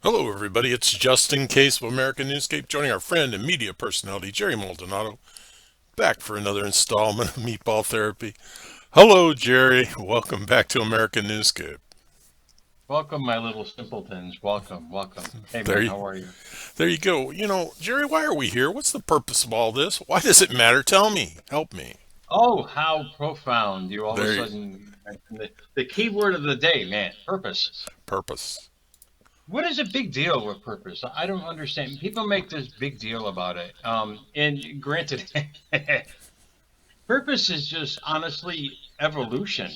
Hello, everybody. It's Justin Case of American Newscape, joining our friend and media personality, Jerry Maldonado, back for another installment of Meatball Therapy. Hello, Jerry. Welcome back to American Newscape. Welcome, my little simpletons. Welcome, welcome. Hey, There man, you, how are you? there you go. Jerry, why are we here? What's the purpose of all this? Why does it matter? Tell me. Help me. Oh, how profound. You all of a There you, sudden mentioned the key word of the day, man, purpose. purpose. What is a big deal with purpose? I don't understand. People make this big deal about it. And granted, purpose is just honestly evolution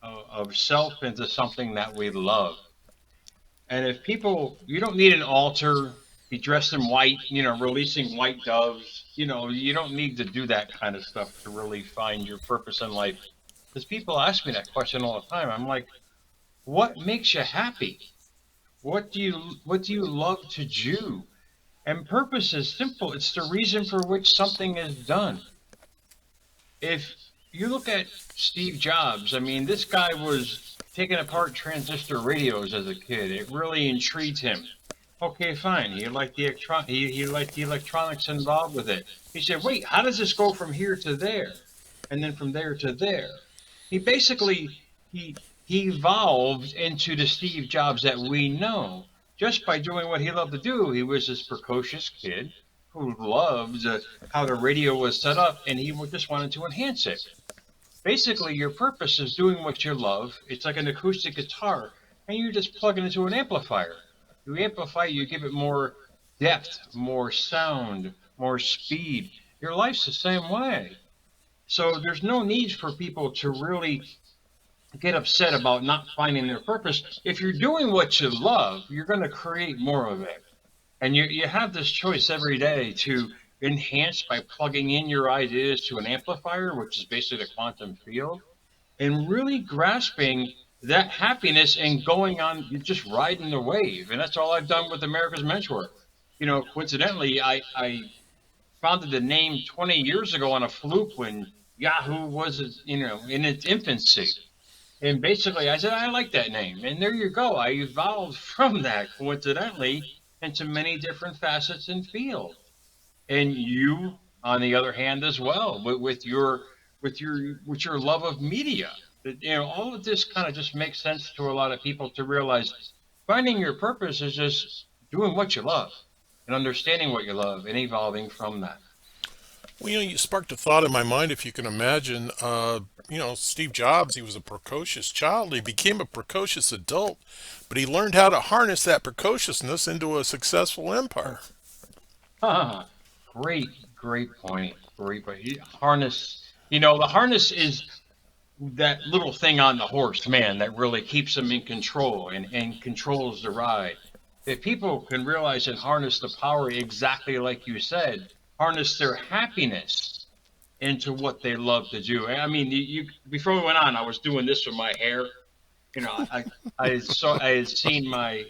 of self into something that we love. And if people, you don't need an altar, be dressed in white, releasing white doves, you don't need to do that kind of stuff to really find your purpose in life. Because people ask me that question all the time. I'm like, what makes you happy? What do you love to do? And purpose is simple. It's the reason for which something is done. If you look at Steve Jobs, I mean, this guy was taking apart transistor radios as a kid. It really intrigued him. Okay, fine. He liked the electronics involved with it. He said, "Wait, how does this go from here to there, and then from there to there?" He basically he evolved into the Steve Jobs that we know just by doing what he loved to do. He was this precocious kid who loved how the radio was set up, and just wanted to enhance it. Basically, your purpose is doing what you love. It's like an acoustic guitar, and you just plug it into an amplifier. You amplify, you give it more depth, more sound, more speed. Your life's the same way. So there's no need for people to really get upset about not finding their purpose. If you're doing what you love, you're going to create more of it. And you have this choice every day to enhance by plugging in your ideas to an amplifier, which is basically the quantum field, and really grasping that happiness and going on, just riding the wave. And that's all I've done with America's Mentor. Coincidentally, I founded the name 20 years ago on a fluke when Yahoo was, in its infancy. And basically, I said, I like that name. And there you go. I evolved from that, coincidentally, into many different facets and fields. And you, on the other hand, as well, with your love of media. All of this kind of just makes sense to a lot of people to realize finding your purpose is just doing what you love and understanding what you love and evolving from that. Well, you sparked a thought in my mind. If you can imagine, Steve Jobs, he was a precocious child. He became a precocious adult, but he learned how to harness that precociousness into a successful empire. Great, great point. Great point. Harness, the harness is that little thing on the horse, man, that really keeps them in control and controls the ride. If people can realize and harness the power exactly like you said, harness their happiness into what they love to do. I mean, you before we went on, I was doing this with my hair. I had seen my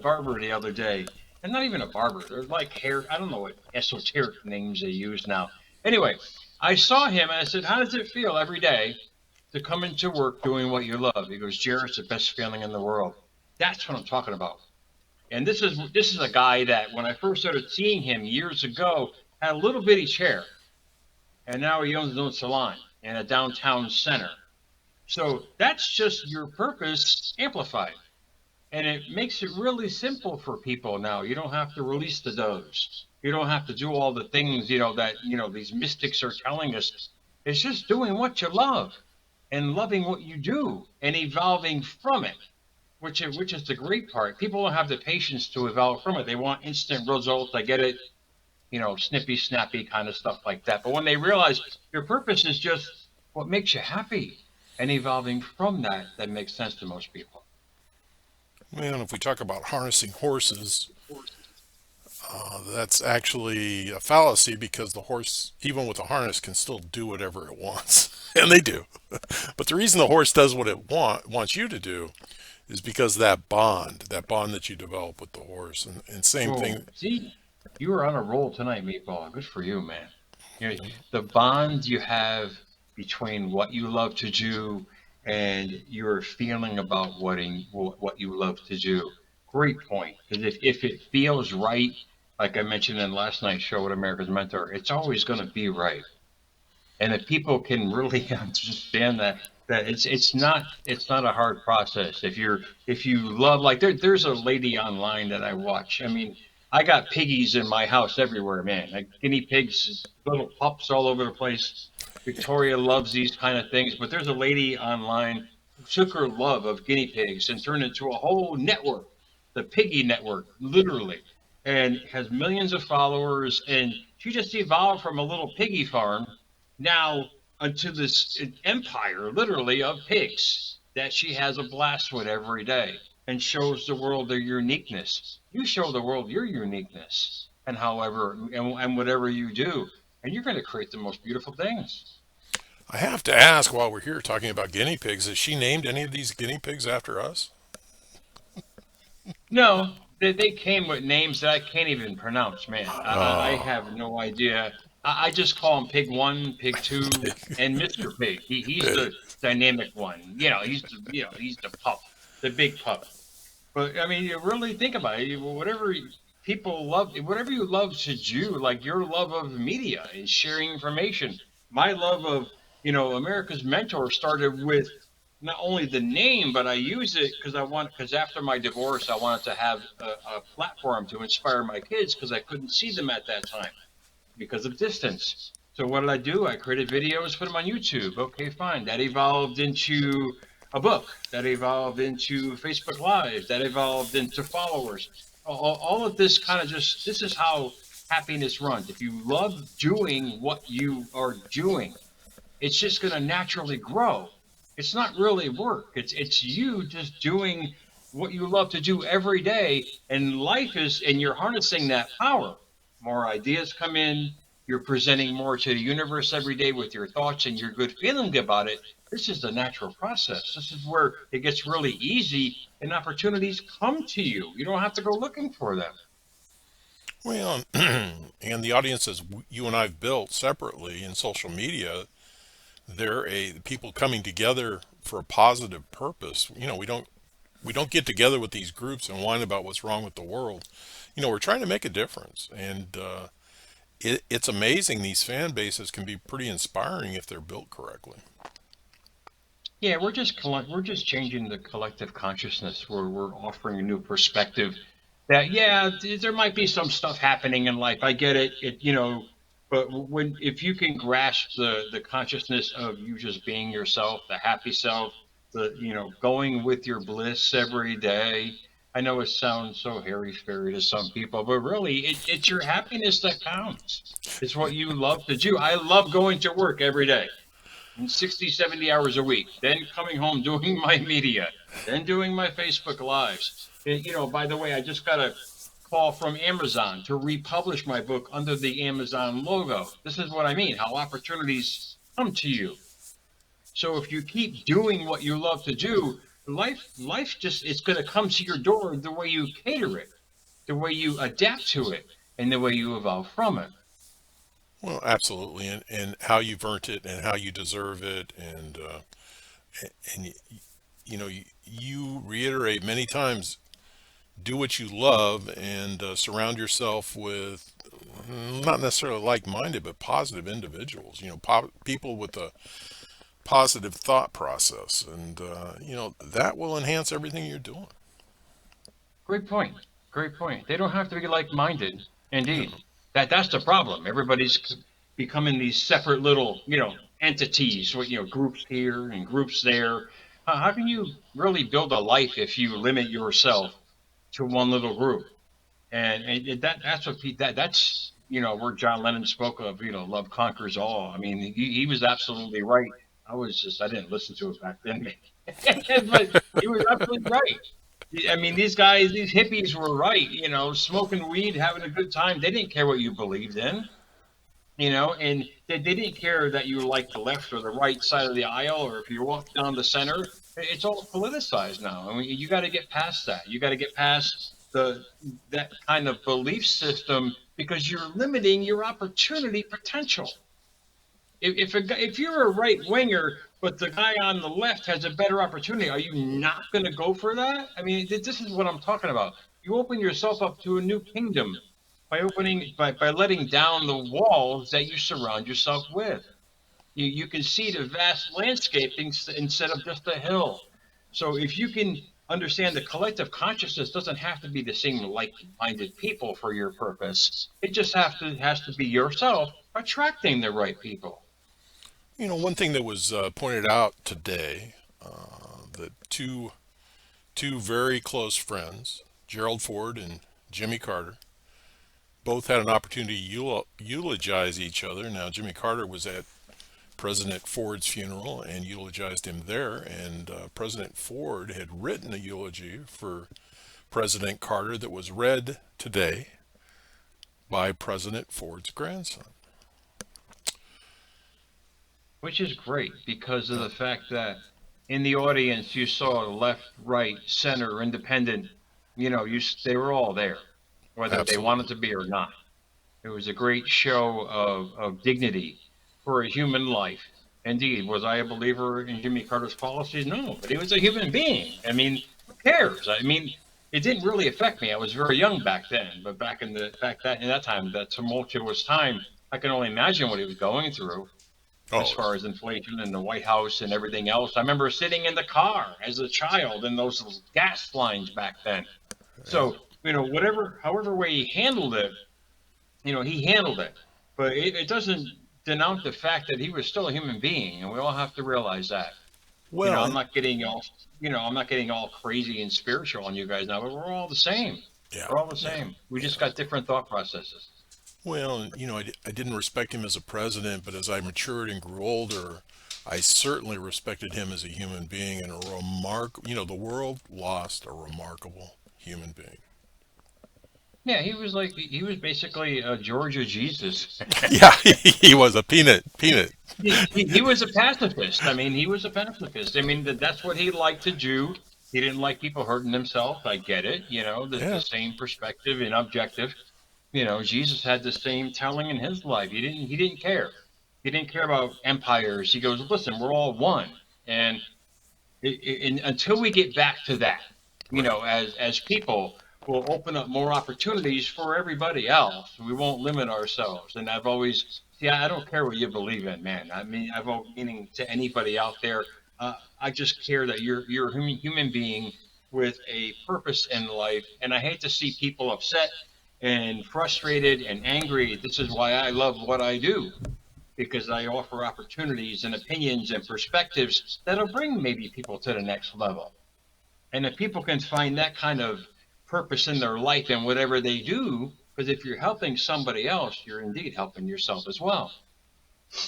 barber the other day, and not even a barber. They're like hair. I don't know what esoteric names they use now. Anyway, I saw him and I said, "How does it feel every day to come into work doing what you love?" He goes, "Jared, it's the best feeling in the world." That's what I'm talking about. And this is a guy that when I first started seeing him years ago had a little bitty chair, and now he owns his own salon in a downtown center. So that's just your purpose amplified. And it makes it really simple for people now. You don't have to release the doves. You don't have to do all the things, that, these mystics are telling us. It's just doing what you love and loving what you do and evolving from it, which is the great part. People don't have the patience to evolve from it. They want instant results. I get it, snippy, snappy kind of stuff like that. But when they realize your purpose is just what makes you happy and evolving from that, that makes sense to most people. Well, if we talk about harnessing horses, that's actually a fallacy because the horse, even with a harness, can still do whatever it wants, and they do. But the reason the horse does what it wants you to do is because that bond that you develop with the horse, and same Whoa, thing. see, you were on a roll tonight, Meatball. Good for you, man. The bond you have between what you love to do and your feeling about what you love to do. great point. Because if it feels right, like I mentioned in last night's show with America's Mentor, it's always going to be right. And if people can really understand that it's not a hard process. If you love, like, there's a lady online that I watch. I mean, I got piggies in my house everywhere, man. Like guinea pigs, little pups all over the place. Victoria loves these kind of things, but there's a lady online who took her love of guinea pigs and turned it into a whole network, the Piggy Network, literally, and has millions of followers. And she just evolved from a little piggy farm now unto this empire, literally, of pigs that she has a blast with every day and shows the world their uniqueness. You show the world your uniqueness and and whatever you do, and you're going to create the most beautiful things. I have to ask while we're here talking about guinea pigs, has she named any of these guinea pigs after us? No, they came with names that I can't even pronounce, man. I Oh, have no idea. I just call him Pig One, Pig Two, and Mr. Pig. He's pig. the dynamic one. He's the pup, the big pup. But I mean, you really think about it. People love, whatever you love to do, like your love of media and sharing information. My love of, America's Mentor started with not only the name, but I use it because after my divorce, I wanted to have a platform to inspire my kids because I couldn't see them at that time because of distance. So what did I do? I created videos, put them on YouTube. Okay, fine. That evolved into a book. That evolved into Facebook Live. That evolved into followers. All of this kind of this is how happiness runs. If you love doing what you are doing, it's just going to naturally grow. It's not really work. It's you just doing what you love to do every day, and you're harnessing that power. More ideas come in. You're presenting more to the universe every day with your thoughts and your good feeling about it. This is the natural process. This is where it gets really easy and opportunities come to you. You don't have to go looking for them. Well, and the audiences you and I've built separately in social media, they're people coming together for a positive purpose. We don't get together with these groups and whine about what's wrong with the world. We're trying to make a difference, and it's amazing these fan bases can be pretty inspiring if they're built correctly. Yeah, we're just changing the collective consciousness. We're offering a new perspective that, yeah, there might be some stuff happening in life. I get it. But when if you can grasp the consciousness of you just being yourself, the happy self, the going with your bliss every day. I know it sounds so hairy fairy to some people, but really, it's your happiness that counts. It's what you love to do. I love going to work every day. 60, 70 hours a week, then coming home doing my media, then doing my Facebook Lives. And, by the way, I just got a call from Amazon to republish my book under the Amazon logo. This is what I mean, how opportunities come to you. So if you keep doing what you love to do, life just it's going to come to your door the way you cater it, the way you adapt to it, and the way you evolve from it. Well, absolutely, and how you've earned it and how you deserve it, and you reiterate many times, do what you love and surround yourself with not necessarily like-minded but positive individuals. People with a positive thought process, and that will enhance everything you're doing. Great point. Great point. They don't have to be like-minded. Yeah. Indeed. That's the problem. Everybody's becoming these separate little, entities with, groups here and groups there. How can you really build a life if you limit yourself to one little group? And that's what that's where John Lennon spoke of, love conquers all. I mean, he was absolutely right. I didn't listen to it back then, but he was absolutely right. I mean, these hippies were right, smoking weed, having a good time. They didn't care what you believed in, and they didn't care that you liked the left or the right side of the aisle or if you walked down the center. It's all politicized now. I mean, you got to get past that. You got to get past the that kind of belief system because you're limiting your opportunity potential. If you're a right winger, but the guy on the left has a better opportunity. Are you not going to go for that? I mean, this is what I'm talking about. You open yourself up to a new kingdom by by letting down the walls that you surround yourself with. You can see the vast landscape instead of just a hill. So if you can understand the collective consciousness doesn't have to be the same like-minded people for your purpose. It just has to be yourself attracting the right people. One thing that was pointed out today, that two very close friends, Gerald Ford and Jimmy Carter, both had an opportunity to eulogize each other. Now, Jimmy Carter was at President Ford's funeral and eulogized him there, and President Ford had written a eulogy for President Carter that was read today by President Ford's grandson. Which is great because of Yeah, the fact that in the audience you saw left, right, center, independent. They were all there, whether they wanted absolutely. to be or not. It was a great show of dignity for a human life. Indeed, was I a believer in Jimmy Carter's policies? No, but he was a human being. I mean, who cares? I mean, it didn't really affect me. I was very young back then, but back that in that time, that tumultuous time, I can only imagine what he was going through as Oh, far as inflation and the White House and everything else. I remember sitting in the car as a child in those gas lines back then. yeah. So, however way he handled it, he handled it. But it doesn't denounce the fact that he was still a human being, and we all have to realize that. Well, I'm not getting all, I'm not getting all crazy and spiritual on you guys now, but we're all the same. yeah, We're all the yeah, same. We just yeah. got different thought processes. Well, I didn't respect him as a president, but as I matured and grew older, I certainly respected him as a human being and a the world lost a remarkable human being. Yeah, he was basically a Georgia Jesus. Yeah, he was a peanut. He was a pacifist. I mean, he was a pacifist. I mean, that's what he liked to do. He didn't like people hurting themselves. I get it. The Yeah, same perspective and objective. Jesus had the same telling in his life. He didn't care. He didn't care about empires. He goes, listen, we're all one. And until we get back to that, right. as people, we'll open up more opportunities for everybody else. We won't limit ourselves. And I've always, see, I don't care what you believe in, man. I mean, I've always meaning to anybody out there. I just care that you're a human being with a purpose in life. And I hate to see people upset and frustrated and angry. This is why I love what I do, because I offer opportunities and opinions and perspectives that'll bring maybe people to the next level. And if people can find that kind of purpose in their life and whatever they do, because if you're helping somebody else, you're indeed helping yourself as well.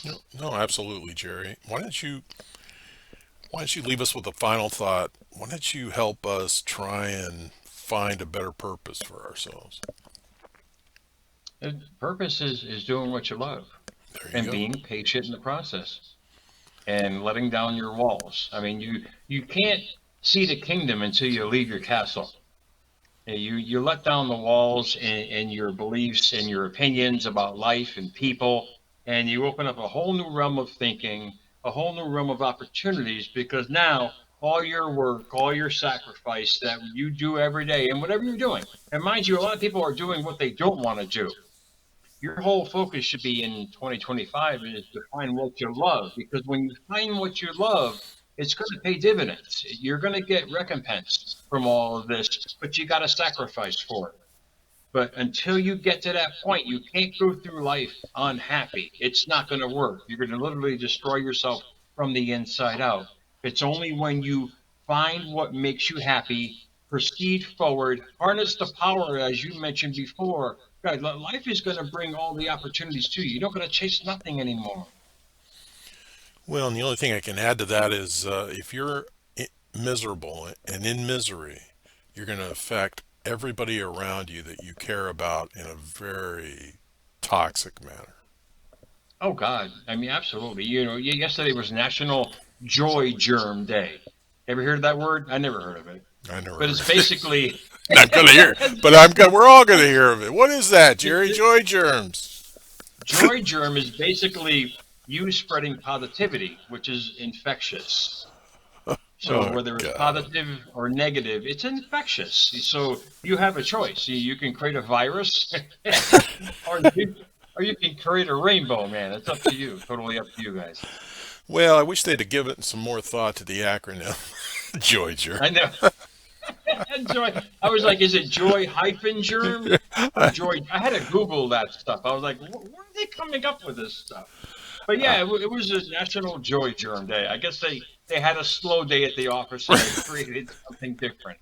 No, no, absolutely, Jerry. Why don't you leave us with a final thought? Why don't you help us try and find a better purpose for ourselves? And purpose is doing what you love There you and go. being patient in the process and letting down your walls. I mean, you can't see the kingdom until you leave your castle. You let down the walls and your beliefs and your opinions about life and people, and you open up a whole new realm of thinking, a whole new realm of opportunities, because now all your work, all your sacrifice that you do every day, and whatever you're doing, and mind you, a lot of people are doing what they don't want to do. Your whole focus should be in 2025 is to find what you love, because when you find what you love, it's going to pay dividends. You're going to get recompense from all of this, but you got to sacrifice for it. But until you get to that point, you can't go through life unhappy. It's not going to work. You're going to literally destroy yourself from the inside out. It's only when you find what makes you happy, proceed forward, harness the power, as you mentioned before. God, life is going to bring all the opportunities to you. You're not going to chase nothing anymore. Well, and the only thing I can add to that is if you're miserable and in misery, you're going to affect everybody around you that you care about in a very toxic manner. Oh, God. I mean, absolutely. Yesterday was National Joy Germ Day. Ever heard of that word? I never heard of it. I never But heard it's of it. basically Not gonna hear, but we're all gonna hear of it. What is that, Jerry? Joy germs. joy germ is basically you spreading positivity, which is infectious. So Oh, whether it's God. positive or negative, it's infectious. So you have a choice. You can create a virus, or you can create a rainbow, man. It's up to you. Totally up to you guys. Well, I wish they'd have given some more thought to the acronym. Joyger. I know. Joy. I was like, is it joy hyphen germ or joy? I had to Google that stuff. I was like, where are they coming up with this stuff? But yeah, it was a National Joy Germ Day. I guess they had a slow day at the office and they created something different.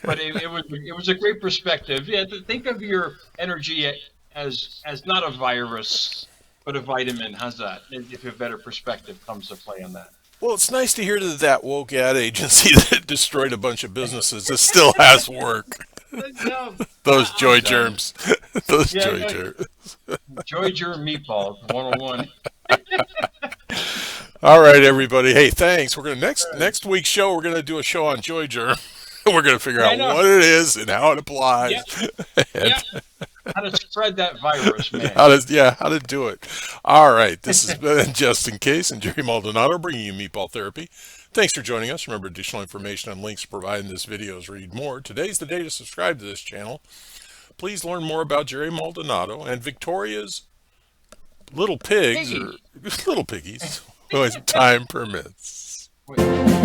But it was a great perspective. Yeah, think of your energy as not a virus, but a vitamin. How's that? If a better perspective comes to play on that. Well, it's nice to hear that that woke ad agency that destroyed a bunch of businesses that still has work. No, Those I'm joy done. germs. Those Yeah, joy yeah. germs. Joy Germ meatballs 101. All right, everybody. Hey, thanks. We're gonna next Uh, next week's show. We're gonna do a show on joy germ. We're gonna figure yeah, I out know. what it is and how it Yep, applies, and yep. How to spread that virus, man. how to do it. All right. This has been Just in Case and Jerry Maldonado bringing you Meatball Therapy. Thanks for joining us. Remember, additional information and links provided in this video is read more. Today's the day to subscribe to this channel. Please learn more about Jerry Maldonado and Victoria's little pigs or Piggy. little piggies, as time permits. Wait.